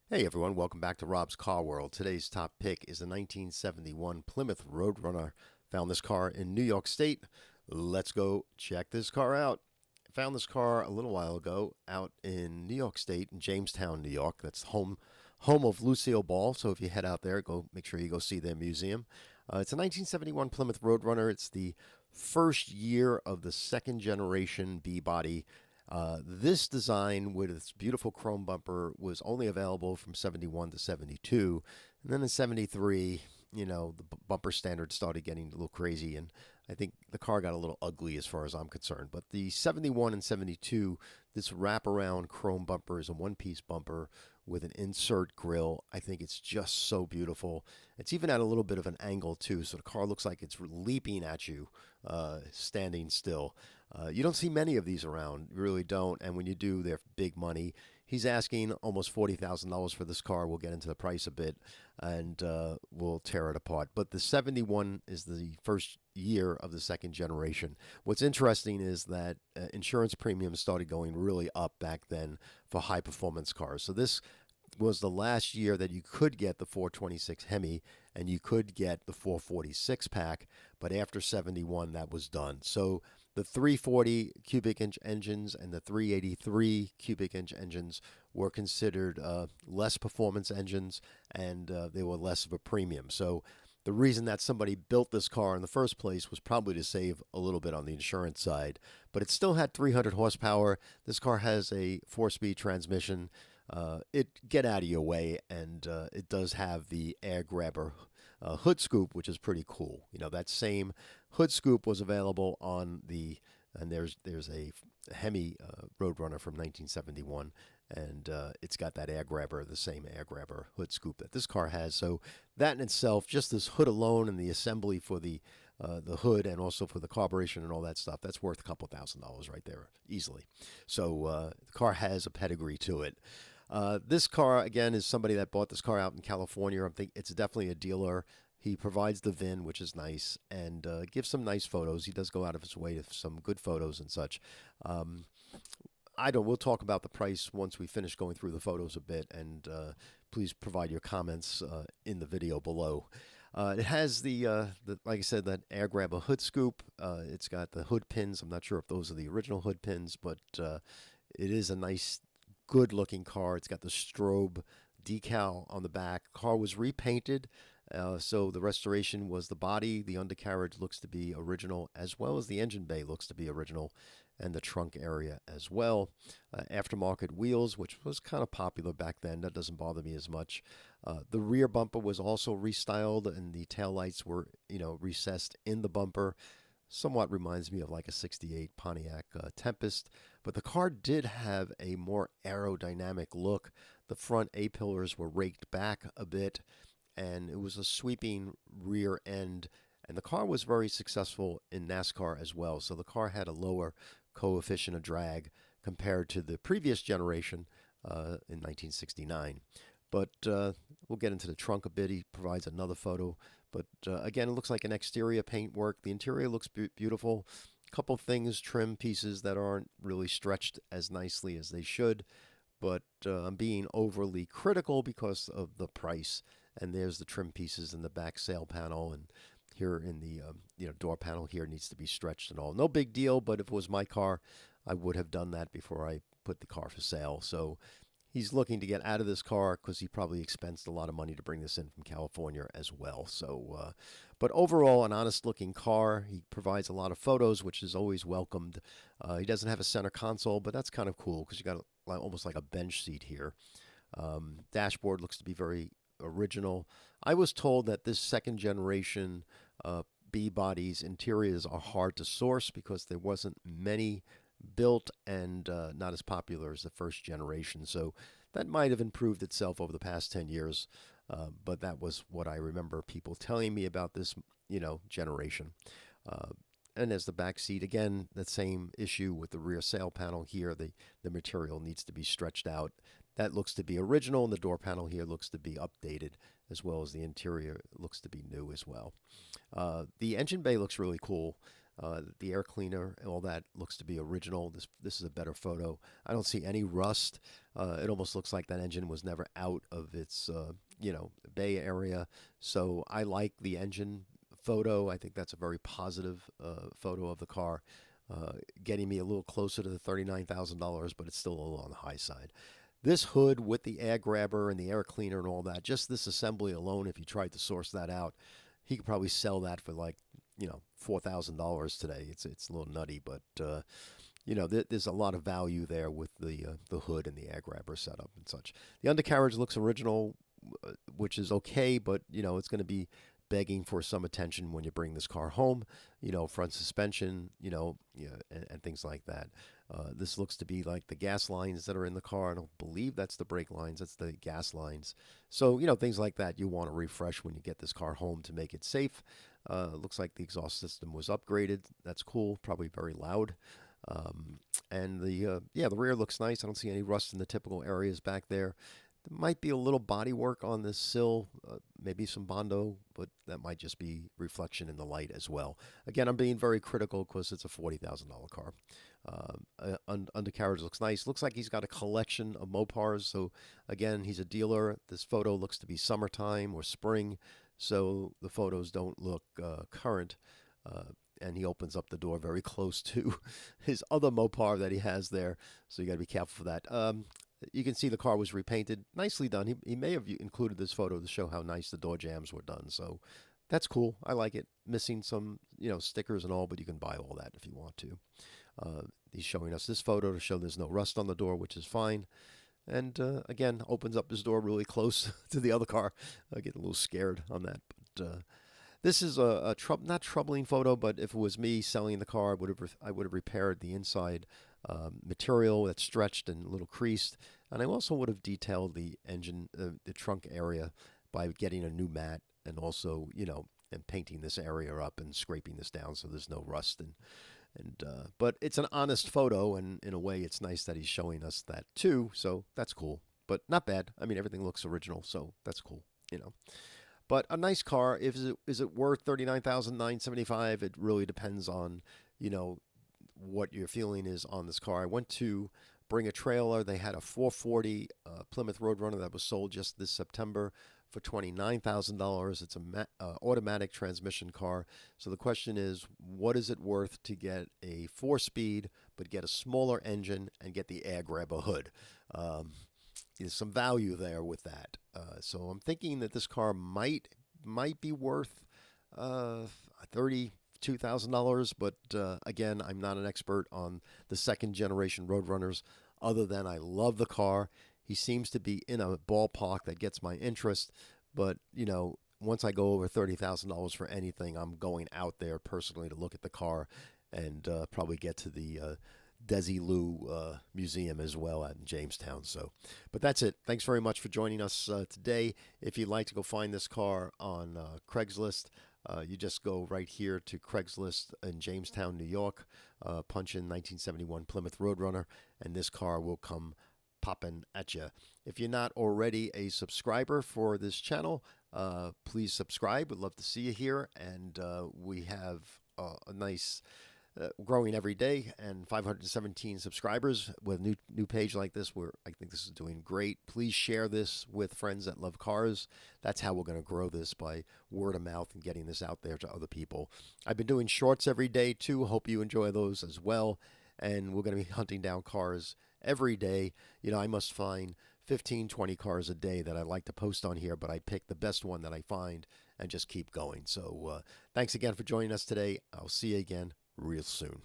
Hey everyone, welcome back to Rob's Car World. Today's top pick is a 1971 Plymouth Roadrunner. Found this car in New York State. Let's go check this car out. Found this car a little while ago out in New York State, in Jamestown, New York. That's home of Lucille Ball. So if you head out there, go make sure you go see their museum. It's a 1971 Plymouth Roadrunner. It's the first year of the second generation B body. This design with its beautiful chrome bumper was only available from 71 to 72. And then in 73, the bumper standards started getting a little crazy. And I think the car got a little ugly as far as I'm concerned. But the 71 and 72, this wraparound chrome bumper is a one piece bumper with an insert grille. I think it's just so beautiful. It's even at a little bit of an angle, too. So the car looks like it's leaping at you, standing still. You don't see many of these around. You really don't. And when you do, they're big money. He's asking almost $40,000 for this car. We'll get into the price a bit and we'll tear it apart. But the 71 is the first year of the second generation. What's interesting is that insurance premiums started going really up back then for high performance cars. So this was the last year that you could get the 426 Hemi and you could get the 446 pack, but after 71 that was done. So the 340 cubic inch engines and the 383 cubic inch engines were considered less performance engines, and they were less of a premium. So the reason that somebody built this car in the first place was probably to save a little bit on the insurance side, but it still had 300 horsepower. This car has a 4-speed transmission. It get out of your way, and it does have the air grabber hood scoop, which is pretty cool. That same hood scoop was available on the, and there's a Hemi Roadrunner from 1971, and it's got that air grabber, the same air grabber hood scoop that this car has. So that in itself, just this hood alone and the assembly for the hood and also for the carburation and all that stuff, that's worth a couple $1,000s right there easily. So the car has a pedigree to it. This car, again, is somebody that bought this car out in California. I think it's definitely a dealer. He provides the VIN, which is nice, and gives some nice photos. He does go out of his way to some good photos and such. Um, we'll talk about the price once we finish going through the photos a bit, and please provide your comments in the video below. It has like I said, that air grabber hood scoop. It's got the hood pins. I'm not sure if those are the original hood pins, but it is a nice, good looking car. It's got the strobe decal on the back. Car was repainted, so the restoration was the body. The undercarriage looks to be original, as well as the engine bay looks to be original, and the trunk area as well. Aftermarket wheels, which was kind of popular back then. That doesn't bother me as much. The rear bumper was also restyled, and the taillights were, recessed in the bumper. Somewhat reminds me of like a 68 Pontiac Tempest, but the car did have a more aerodynamic look. The front A-pillars were raked back a bit, and it was a sweeping rear end, and the car was very successful in NASCAR as well. So the car had a lower coefficient of drag compared to the previous generation in 1969. But we'll get into the trunk a bit. He provides another photo. But again, it looks like an exterior paint work. The interior looks beautiful. A couple things, trim pieces that aren't really stretched as nicely as they should. But I'm being overly critical because of the price. And there's the trim pieces in the back sail panel, and here in the door panel here needs to be stretched and all. No big deal, but if it was my car, I would have done that before I put the car for sale. So he's looking to get out of this car because he probably expensed a lot of money to bring this in from California as well. So, but overall, an honest-looking car. He provides a lot of photos, which is always welcomed. He doesn't have a center console, but that's kind of cool because you got almost like a bench seat here. Dashboard looks to be very original. I was told that this second generation B bodies interiors are hard to source because there wasn't many built and not as popular as the first generation. So that might have improved itself over the past 10 years. But that was what I remember people telling me about this, generation. Uh, and as the back seat, again, the same issue with the rear sail panel here. The material needs to be stretched out. That looks to be original, and the door panel here looks to be updated, as well as the interior looks to be new as well. The engine bay looks really cool. The air cleaner and all that looks to be original. This is a better photo. I don't see any rust. It almost looks like that engine was never out of its bay area. So I like the engine photo. I think that's a very positive photo of the car. Getting me a little closer to the $39,000, but it's still a little on the high side. This hood with the air grabber and the air cleaner and all that, just this assembly alone, if you tried to source that out, he could probably sell that for like, $4,000 today. It's a little nutty, but there's a lot of value there with the hood and the air grabber setup and such. The undercarriage looks original, which is okay, but it's going to be begging for some attention when you bring this car home. Front suspension, and things like that. This looks to be like the gas lines that are in the car. I don't believe that's the brake lines. That's the gas lines. So, things like that you want to refresh when you get this car home to make it safe. Looks like the exhaust system was upgraded. That's cool. Probably very loud. And the rear looks nice. I don't see any rust in the typical areas back there. There might be a little body work on this sill, maybe some Bondo, but that might just be reflection in the light as well. Again, I'm being very critical because it's a $40,000 car. Undercarriage looks nice. Looks like he's got a collection of Mopars. So again, he's a dealer. This photo looks to be summertime or spring, so the photos don't look current. And he opens up the door very close to his other Mopar that he has there. So you got to be careful for that. You can see the car was repainted. Nicely done. He may have included this photo to show how nice the door jambs were done. So that's cool. I like it. Missing some, stickers and all, but you can buy all that if you want to. He's showing us this photo to show there's no rust on the door, which is fine. And again, opens up his door really close to the other car. I get a little scared on that. But this is not troubling photo, but if it was me selling the car, I would have repaired the inside material that's stretched and a little creased, and I also would have detailed the engine, the trunk area, by getting a new mat and also and painting this area up and scraping this down so there's no rust but it's an honest photo, and in a way it's nice that he's showing us that too. So that's cool, but not bad. I mean, everything looks original, so that's cool. But a nice car. Is it worth $39,975? It really depends on, what your feeling is on this car. I went to bring a trailer. They had a 440 Plymouth Roadrunner that was sold just this September for $29,000. It's a automatic transmission car. So the question is, what is it worth to get a 4-speed but get a smaller engine and get the air grabber hood? There's some value there with that. So I'm thinking that this car might be worth $32,000, but again, I'm not an expert on the second generation Roadrunners, other than I love the car. He seems to be in a ballpark that gets my interest, but once I go over $30,000 for anything, I'm going out there personally to look at the car and probably get to the Desilu Museum as well out in Jamestown. So, but that's it. Thanks very much for joining us today. If you'd like to go find this car on Craigslist, you just go right here to Craigslist in Jamestown, New York, punch in 1971 Plymouth Roadrunner, and this car will come popping at you. If you're not already a subscriber for this channel, please subscribe. We'd love to see you here, and we have a nice growing every day, and 517 subscribers with a new page like this, where I think this is doing great. Please share this with friends that love cars. That's how we're going to grow this, by word of mouth and getting this out there to other people. I've been doing shorts every day too. Hope you enjoy those as well. And we're going to be hunting down cars every day. I must find 15, 20 cars a day that I like to post on here, but I pick the best one that I find and just keep going. So thanks again for joining us today. I'll see you again real soon.